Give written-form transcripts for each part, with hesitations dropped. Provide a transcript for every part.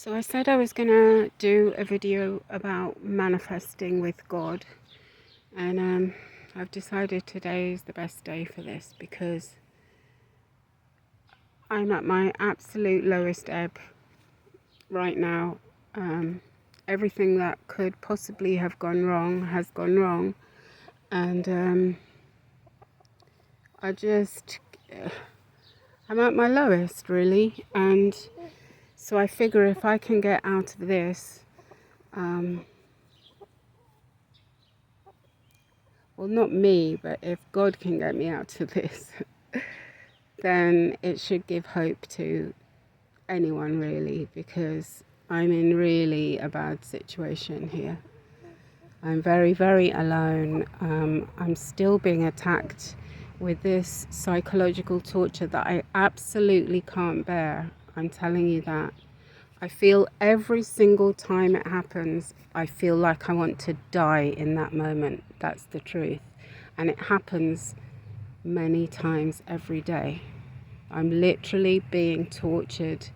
So I said I was going to do a video about manifesting with God, and I've decided today is the best day for this because I'm at my absolute lowest ebb right now. Everything that could possibly have gone wrong has gone wrong, and I just I'm at my lowest really, and so I figure if I can get out of this, well, not me, but if God can get me out of this, then it should give hope to anyone really, because I'm in really a bad situation here. I'm very, very alone. I'm still being attacked with this psychological torture that I absolutely can't bear. I'm telling you that. I feel every single time it happens, I feel like I want to die in that moment. That's the truth. And it happens many times every day. I'm literally being tortured,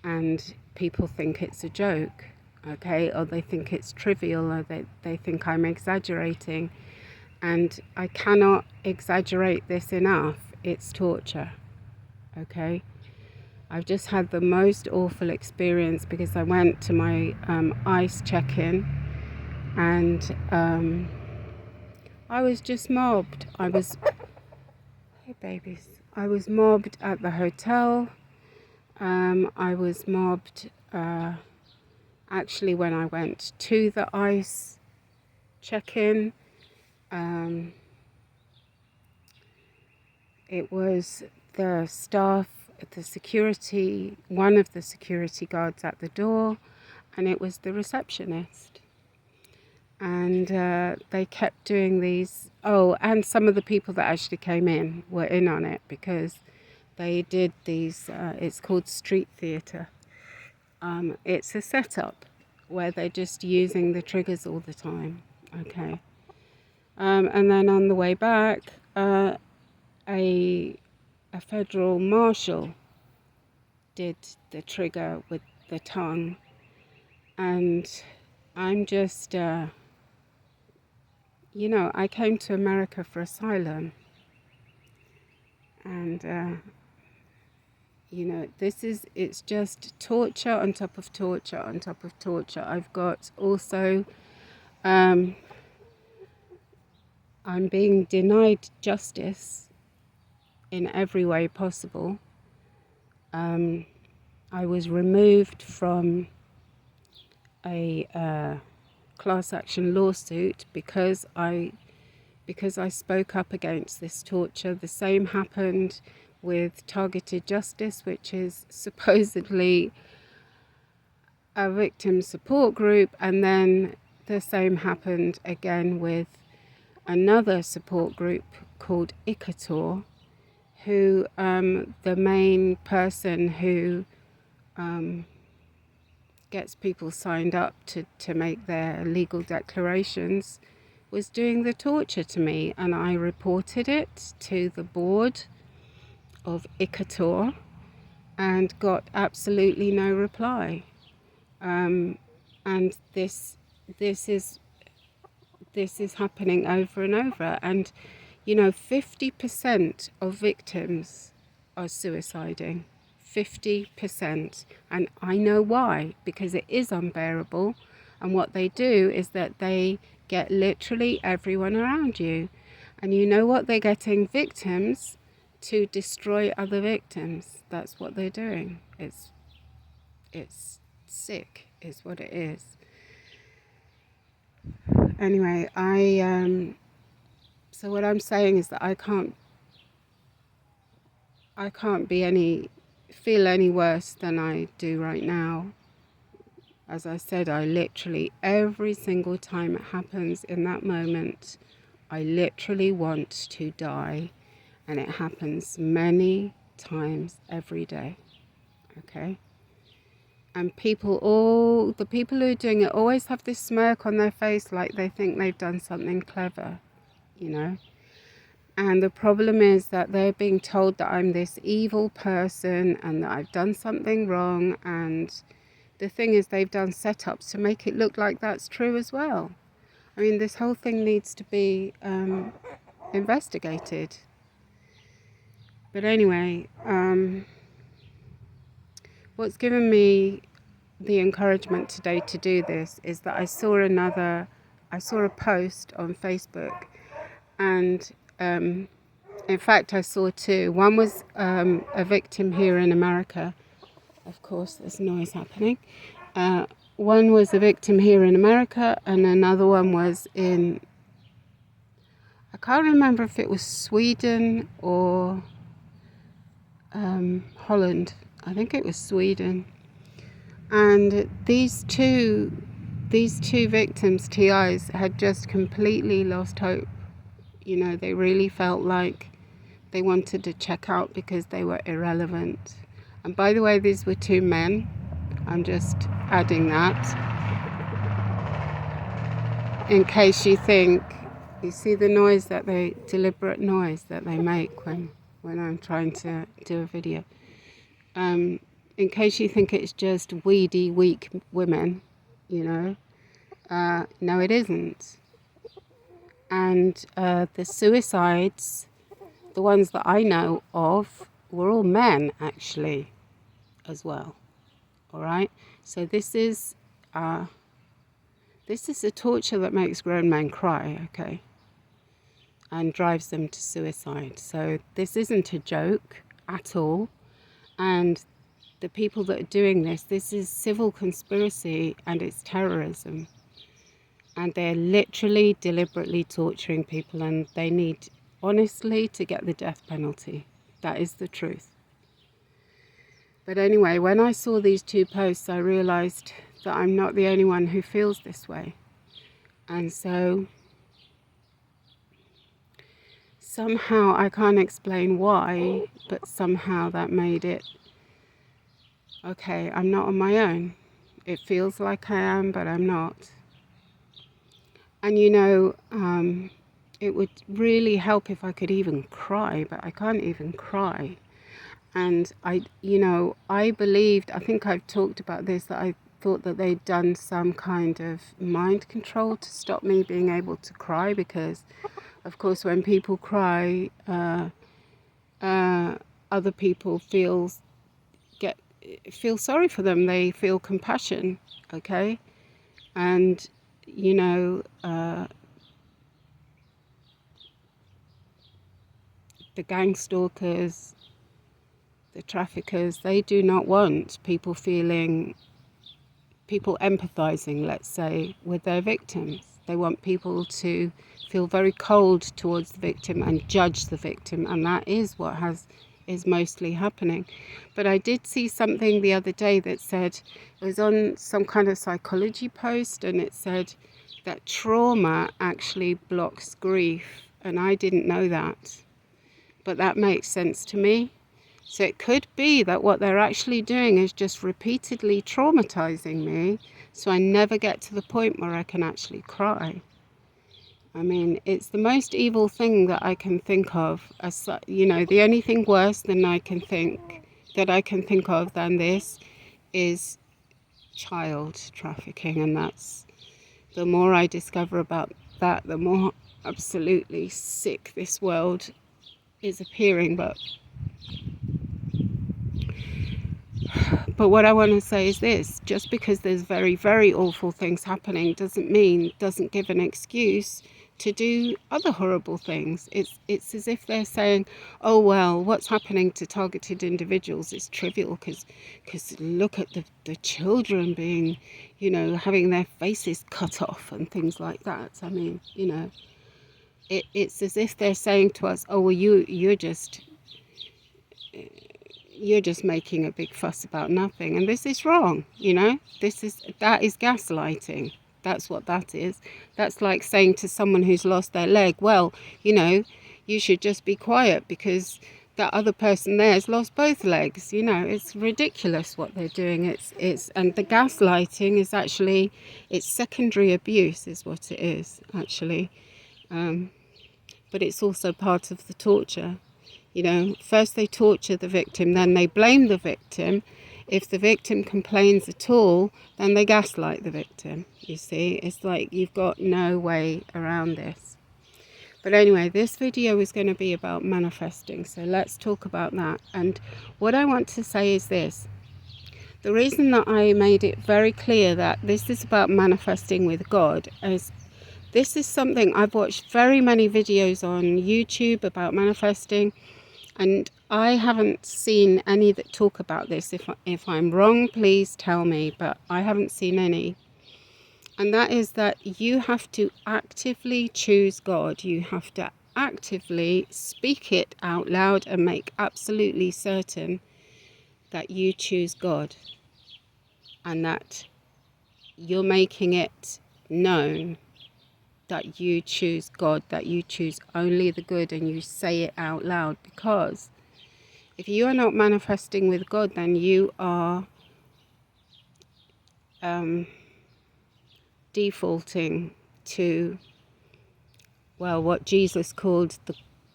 and people think it's a joke, okay? Or they think it's trivial, or they think I'm exaggerating. And I cannot exaggerate this enough. It's torture, okay? I've just had the most awful experience because I went to my ICE check-in, and I was just mobbed. Hey babies. I was mobbed at the hotel. I was mobbed actually when I went to the ICE check-in. It was the staff, the security, one of the security guards at the door, and it was the receptionist. And they kept doing these. Oh, and some of the people that actually came in were in on it because they did these. It's called street theatre. It's a setup where they're just using the triggers all the time. Okay. And then on the way back, a federal marshal did the trigger with the tongue, and I'm just, I came to America for asylum, and it's just torture on top of torture on top of torture. I've got also, I'm being denied justice in every way possible. I was removed from a class action lawsuit because I spoke up against this torture. The same happened with Targeted Justice, which is supposedly a victim support group, and then the same happened again with another support group called ICATOR, who the main person who gets people signed up to make their legal declarations was doing the torture to me, and I reported it to the board of ICATOR and got absolutely no reply. And this is happening over and over. And 50% of victims are suiciding. 50%. And I know why, because it is unbearable. And what they do is that they get literally everyone around you. And you know what? They're getting victims to destroy other victims. That's what they're doing. It's sick, is what it is. Anyway, so what I'm saying is that I can't feel any worse than I do right now. As I said, I literally, every single time it happens in that moment, I literally want to die. And it happens many times every day. Okay? And all the people who are doing it always have this smirk on their face like they think they've done something clever, And the problem is that they're being told that I'm this evil person and that I've done something wrong, and the thing is, they've done setups to make it look like that's true as well. I mean, this whole thing needs to be investigated. But anyway, what's given me the encouragement today to do this is that I saw a post on Facebook, and in fact I saw two. One was a victim here in America. Of course, there's noise happening. One was a victim here in America, and another one was in, I can't remember if it was Sweden or Holland. I think it was Sweden. And these two victims, TIs, had just completely lost hope. You know, they really felt like they wanted to check out because they were irrelevant. And by the way, these were two men. I'm just adding that in case you think, you see the noise that deliberate noise that they make when I'm trying to do a video. In case you think it's just weedy, weak women, you know, no, it isn't. And the suicides, the ones that I know of, were all men, actually, as well. All right? So this is a torture that makes grown men cry, okay? And drives them to suicide. So this isn't a joke at all. And the people that are doing this is civil conspiracy and it's terrorism. And they're literally deliberately torturing people, and they need, honestly, to get the death penalty. That is the truth. But anyway, when I saw these two posts, I realized that I'm not the only one who feels this way. And so somehow, I can't explain why, but somehow that made it, okay, I'm not on my own. It feels like I am, but I'm not. And you know, it would really help if I could even cry, but I can't even cry. And I believed, I think I've talked about this, that I thought that they'd done some kind of mind control to stop me being able to cry, because of course when people cry, other people feel sorry for them. They feel compassion, okay? And you know, the gang stalkers, the traffickers, they do not want people empathizing, let's say, with their victims. They want people to feel very cold towards the victim and judge the victim, and that is what is mostly happening. But I did see something the other day that said, it was on some kind of psychology post, and it said that trauma actually blocks grief, and I didn't know that. But that makes sense to me. So it could be that what they're actually doing is just repeatedly traumatizing me, so I never get to the point where I can actually cry. I mean, it's the most evil thing that I can think of. As you know, the only thing worse than I can think of than this is child trafficking, and that's, the more I discover about that, the more absolutely sick this world is appearing. But what I want to say is this: just because there's very, very awful things happening doesn't give an excuse to do other horrible things. It's as if they're saying, oh well, what's happening to targeted individuals is trivial because look at the children being, you know, having their faces cut off and things like that. I mean, you know, it's as if they're saying to us, oh well, you're just making a big fuss about nothing, and this is wrong. You know, that is gaslighting. That's what that is. That's like saying to someone who's lost their leg, well, you know, you should just be quiet because that other person there has lost both legs. You know, it's ridiculous what they're doing. And the gaslighting is actually, it's secondary abuse is what it is actually. But it's also part of the torture. You know, first they torture the victim, then they blame the victim. If the victim complains at all, then they gaslight the victim. You see, it's like you've got no way around this. But anyway, this video is going to be about manifesting, so let's talk about that. And what I want to say is this. The reason that I made it very clear that this is about manifesting with God is this is something I've watched very many videos on YouTube about manifesting, and I haven't seen any that talk about this. If I'm wrong, please tell me, but I haven't seen any. And that is that you have to actively choose God. You have to actively speak it out loud and make absolutely certain that you choose God and that you're making it known that you choose God, that you choose only the good, and you say it out loud. Because if you are not manifesting with God, then you are defaulting to, well, what Jesus called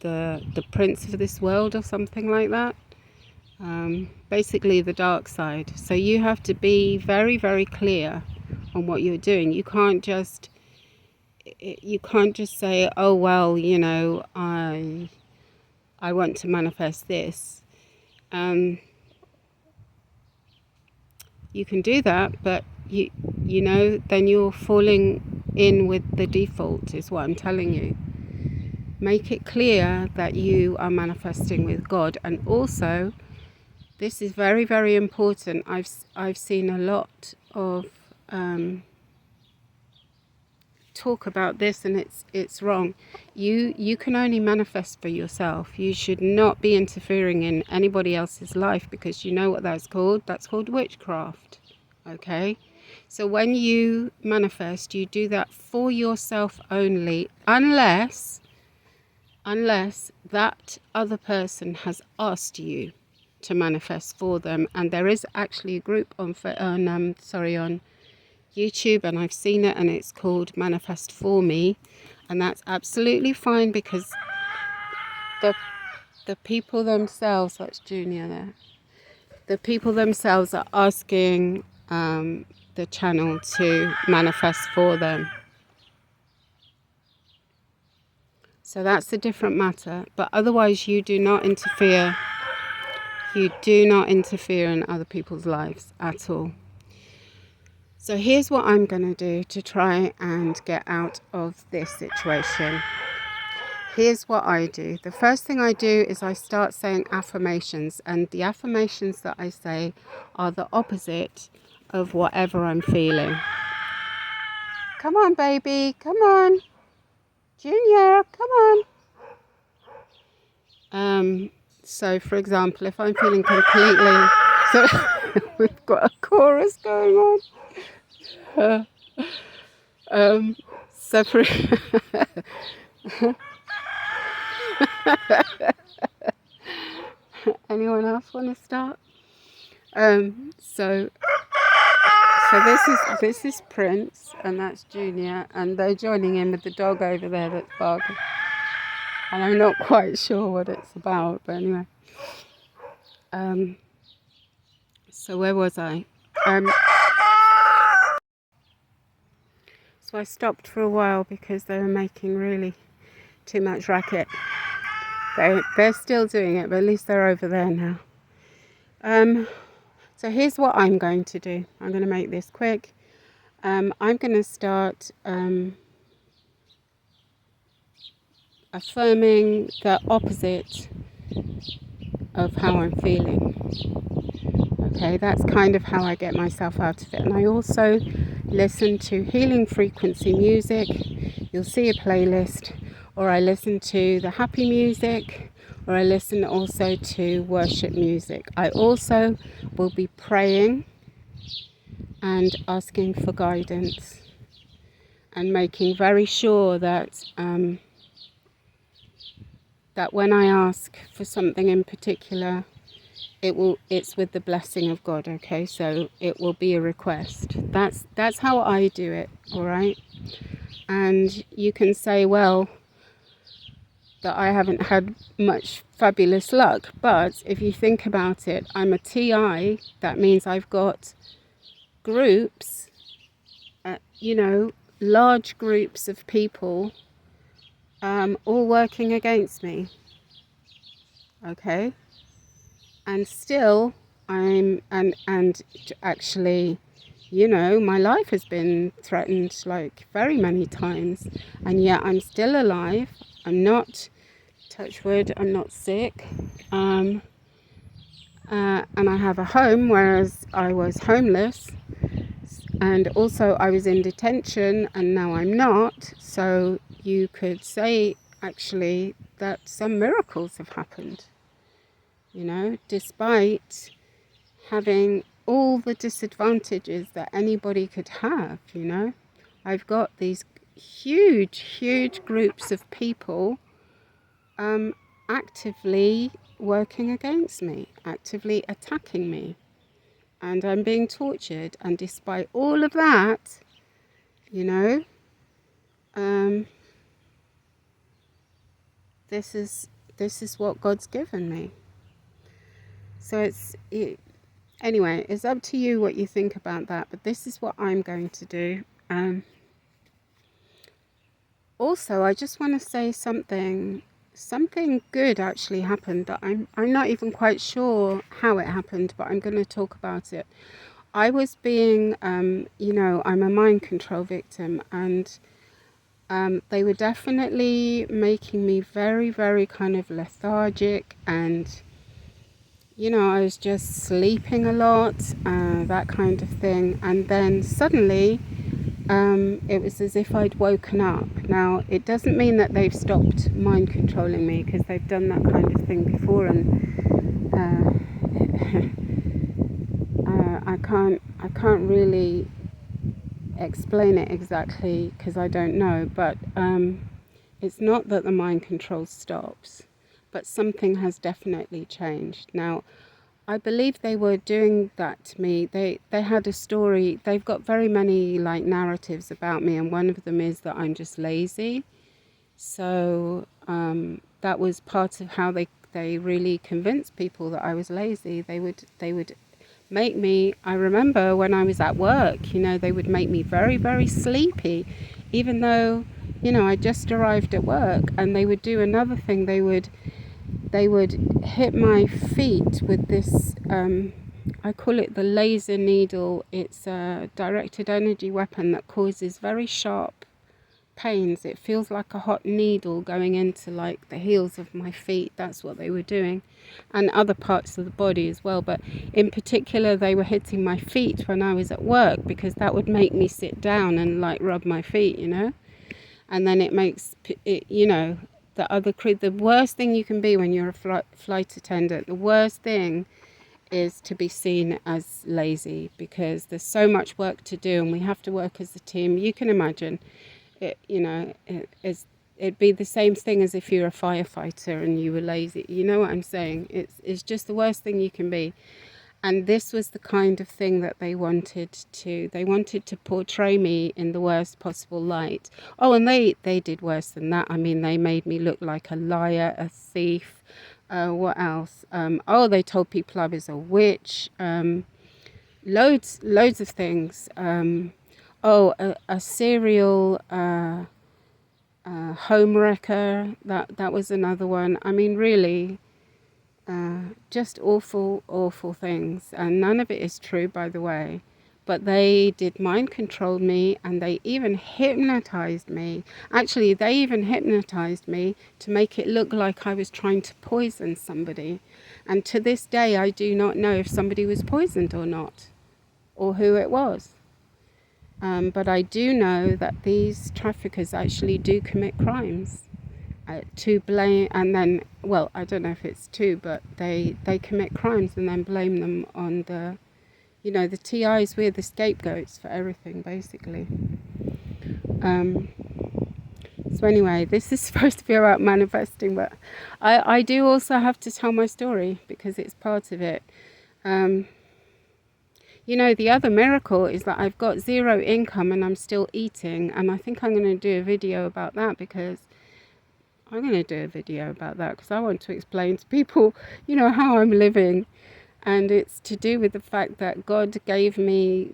the prince of this world or something like that. Basically the dark side. So you have to be very, very clear on what you're doing. You can't just say, oh well, you know, I want to manifest this. You can do that, but you know, then you're falling in with the default, is what I'm telling you. Make it clear that you are manifesting with God. And also, this is very, very important. I've seen a lot of talk about this, and it's wrong. You can only manifest for yourself. You should not be interfering in anybody else's life, because you know what that's called? That's called witchcraft. Okay? So when you manifest, you do that for yourself only, unless that other person has asked you to manifest for them. And there is actually a group on YouTube, and I've seen it, and it's called Manifest For Me, and that's absolutely fine, because the people themselves, that's Junior there, the people themselves are asking the channel to manifest for them. So that's a different matter, but otherwise you do not interfere. You do not interfere in other people's lives at all. So here's what I'm going to do to try and get out of this situation. Here's what I do. The first thing I do is I start saying affirmations, and the affirmations that I say are the opposite of whatever I'm feeling. Come on, baby. Come on. Junior, come on. So, for example, if I'm feeling completely... So we've got a chorus going on. So for anyone else want to start? So this is Prince, and that's Junior, and they're joining in with the dog over there that's barking. And I'm not quite sure what it's about, but anyway. So where was I? So I stopped for a while because they were making really too much racket. They're still doing it, but at least they're over there now. So here's what I'm going to do. I'm going to make this quick. I'm going to start affirming the opposite of how I'm feeling. Okay, that's kind of how I get myself out of it. And I also listen to healing frequency music. You'll see a playlist, or I listen to the happy music, or I listen also to worship music. I also will be praying and asking for guidance, and making very sure that that when I ask for something in particular, it's with the blessing of God. Okay, so it will be a request. That's how I do it. All right. And you can say, well, that I haven't had much fabulous luck. But if you think about it, I'm a TI. That means I've got groups, large groups of people all working against me. Okay? And still and actually, my life has been threatened like very many times, and yet I'm still alive. I'm not, touch wood, I'm not sick. And I have a home, whereas I was homeless, and also I was in detention, and now I'm not. So you could say actually that some miracles have happened, despite having all the disadvantages that anybody could have. I've got these huge groups of people actively working against me, actively attacking me, and I'm being tortured. And despite all of that, this is what God's given me. So anyway, it's up to you what you think about that, but this is what I'm going to do. Also, I just want to say something good actually happened that I'm not even quite sure how it happened, but I'm going to talk about it. I was being, I'm a mind control victim, and they were definitely making me very, very kind of lethargic, and I was just sleeping a lot, that kind of thing. And then suddenly, it was as if I'd woken up. Now, it doesn't mean that they've stopped mind controlling me, because they've done that kind of thing before, and I can't really explain it exactly because I don't know. But it's not that the mind control stops, but something has definitely changed. Now, I believe they were doing that to me. They had a story. They've got very many like narratives about me, and one of them is that I'm just lazy. So that was part of how they really convinced people that I was lazy. They would make me, I remember when I was at work, they would make me very, very sleepy, even though, I just arrived at work. And they would do another thing. They would hit my feet with this, I call it the laser needle. It's a directed energy weapon that causes very sharp pains. It feels like a hot needle going into like the heels of my feet. That's what they were doing, and other parts of the body as well. But in particular, they were hitting my feet when I was at work, because that would make me sit down and like rub my feet, and then it makes it, the worst thing you can be when you're a flight attendant, the worst thing is to be seen as lazy, because there's so much work to do and we have to work as a team. You can imagine it, it'd be the same thing as if you're a firefighter and you were lazy. You know what I'm saying? It's just the worst thing you can be. And this was the kind of thing that they wanted to portray me in the worst possible light. Oh, and they did worse than that. I mean, they made me look like a liar, a thief. What else? They told people I was a witch. Loads of things. A serial home wrecker. That was another one. I mean, really. Just awful things, and none of it is true, by the way. But they did mind control me, and they even hypnotized me. Actually, they even hypnotized me to make it look like I was trying to poison somebody. And to this day, I do not know if somebody was poisoned or not, or who it was. But I do know that these traffickers actually do commit crimes. To blame, and then, well, I don't know if it's two, but they commit crimes and then blame them on the TIs. We're the scapegoats for everything, basically. So anyway, this is supposed to be about manifesting, but I do also have to tell my story because it's part of it. The other miracle is that I've got zero income and I'm still eating, and I think I'm going to do a video about that, because I'm going to do a video about that because I want to explain to people, how I'm living. And it's to do with the fact that God gave me